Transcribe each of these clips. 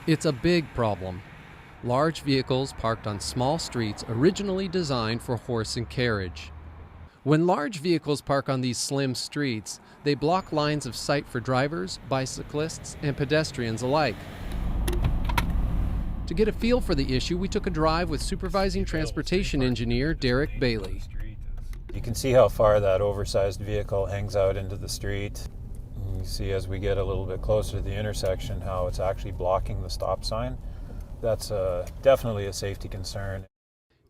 It's a big problem. Large vehicles parked on small streets originally designed for horse and carriage. When large vehicles park on these slim streets, they block lines of sight for drivers, bicyclists, and pedestrians alike. To get a feel for the issue, we took a drive with supervising transportation engineer Derek Bailey. You can see how far that oversized vehicle hangs out into the street. You see as we get a little bit closer to the intersection how it's actually blocking the stop sign. That's definitely a safety concern.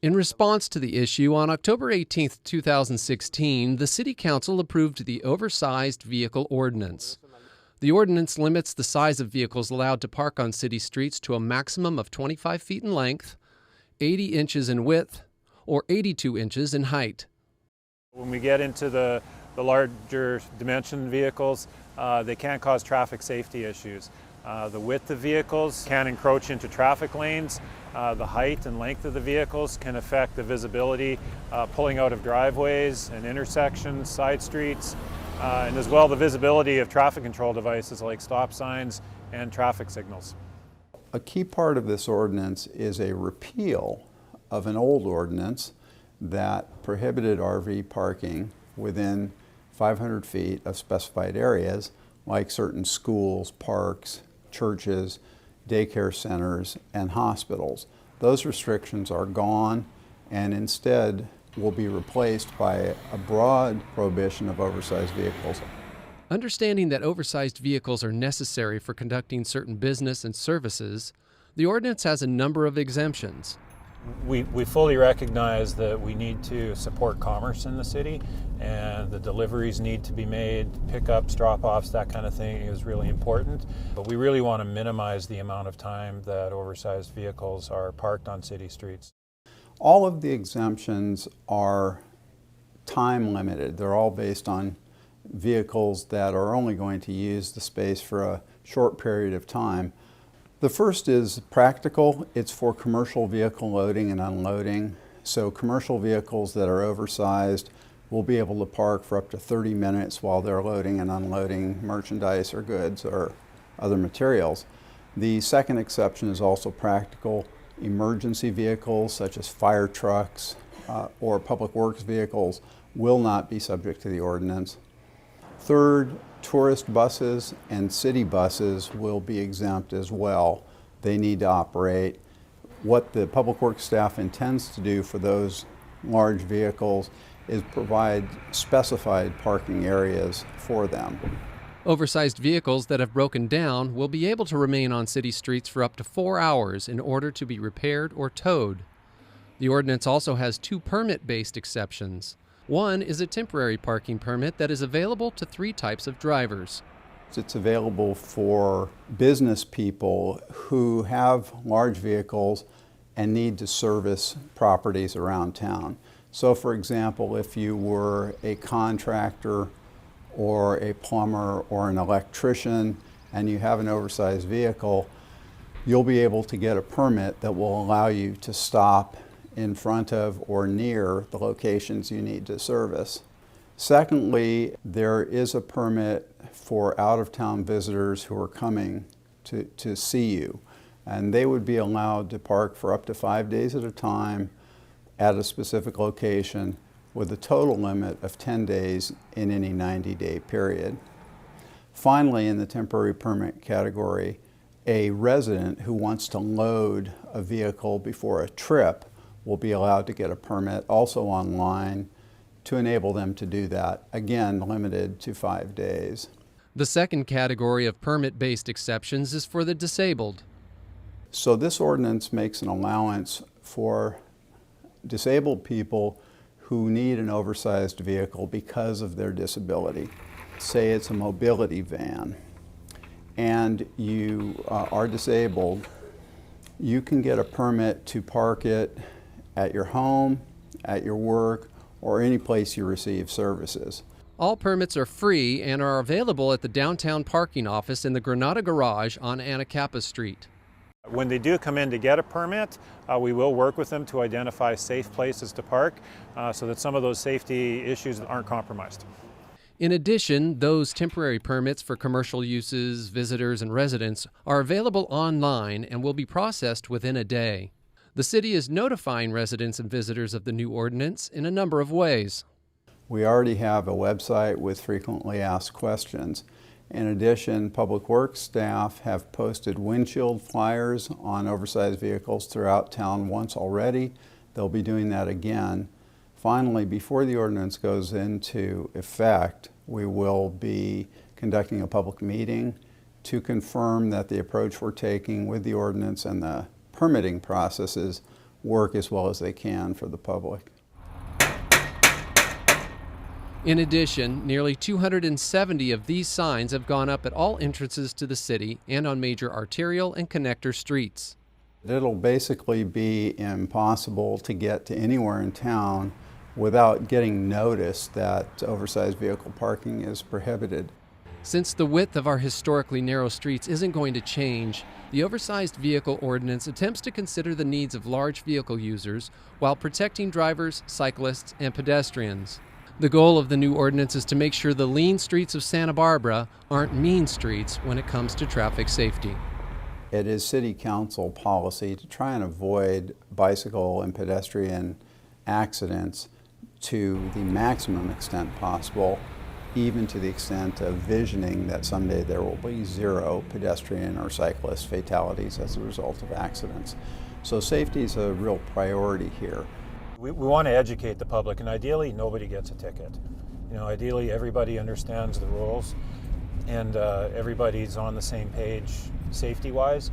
In response to the issue, on October 18, 2016, the City Council approved the Oversized Vehicle Ordinance. The ordinance limits the size of vehicles allowed to park on city streets to a maximum of 25 feet in length, 80 inches in width, or 82 inches in height. When we get into the larger dimension vehicles, they can cause traffic safety issues. The width of vehicles can encroach into traffic lanes. The height and length of the vehicles can affect the visibility, pulling out of driveways and intersections, side streets, and as well the visibility of traffic control devices like stop signs and traffic signals. A key part of this ordinance is a repeal of an old ordinance that prohibited RV parking within 500 feet of specified areas like certain schools, parks, churches, daycare centers, and hospitals. Those restrictions are gone and instead will be replaced by a broad prohibition of oversized vehicles. Understanding that oversized vehicles are necessary for conducting certain business and services, the ordinance has a number of exemptions. We fully recognize that we need to support commerce in the city, and the deliveries need to be made, pickups, drop-offs, that kind of thing is really important. But we really want to minimize the amount of time that oversized vehicles are parked on city streets. All of the exemptions are time limited. They're all based on vehicles that are only going to use the space for a short period of time. The first is practical. It's for commercial vehicle loading and unloading. So commercial vehicles that are oversized will be able to park for up to 30 minutes while they're loading and unloading merchandise or goods or other materials. The second exception is also practical. Emergency vehicles such as fire trucks or public works vehicles will not be subject to the ordinance. Third, tourist buses and city buses will be exempt as well. They need to operate. What the public works staff intends to do for those large vehicles is provide specified parking areas for them. Oversized vehicles that have broken down will be able to remain on city streets for up to 4 hours in order to be repaired or towed. The ordinance also has two permit-based exceptions. One is a temporary parking permit that is available to 3 types of drivers. It's available for business people who have large vehicles and need to service properties around town. So for example, if you were a contractor or a plumber or an electrician and you have an oversized vehicle, you'll be able to get a permit that will allow you to stop in front of or near the locations you need to service. Secondly, there is a permit for out-of-town visitors who are coming to see you, and they would be allowed to park for up to 5 days at a time at a specific location with a total limit of 10 days in any 90-day period. Finally, in the temporary permit category, a resident who wants to load a vehicle before a trip will be allowed to get a permit, also online, to enable them to do that, again limited to 5 days. The second category of permit-based exceptions is for the disabled. So this ordinance makes an allowance for disabled people who need an oversized vehicle because of their disability. Say it's a mobility van and you are disabled, you can get a permit to park it at your home, at your work, or any place you receive services. All permits are free and are available at the downtown parking office in the Granada Garage on Anacapa Street. When they do come in to get a permit, we will work with them to identify safe places to park so that some of those safety issues aren't compromised. In addition, those temporary permits for commercial uses, visitors, and residents are available online and will be processed within a day. The city is notifying residents and visitors of the new ordinance in a number of ways. We already have a website with frequently asked questions. In addition, Public Works staff have posted windshield flyers on oversized vehicles throughout town once already. They'll be doing that again. Finally, before the ordinance goes into effect, we will be conducting a public meeting to confirm that the approach we're taking with the ordinance and the permitting processes work as well as they can for the public. In addition, nearly 270 of these signs have gone up at all entrances to the city and on major arterial and connector streets. It'll basically be impossible to get to anywhere in town without getting notice that oversized vehicle parking is prohibited. Since the width of our historically narrow streets isn't going to change, the Oversized Vehicle Ordinance attempts to consider the needs of large vehicle users while protecting drivers, cyclists, and pedestrians. The goal of the new ordinance is to make sure the lean streets of Santa Barbara aren't mean streets when it comes to traffic safety. It is City Council policy to try and avoid bicycle and pedestrian accidents to the maximum extent possible, even to the extent of visioning that someday there will be zero pedestrian or cyclist fatalities as a result of accidents. So safety is a real priority here. We want to educate the public, and ideally nobody gets a ticket. Ideally everybody understands the rules and everybody's on the same page safety-wise.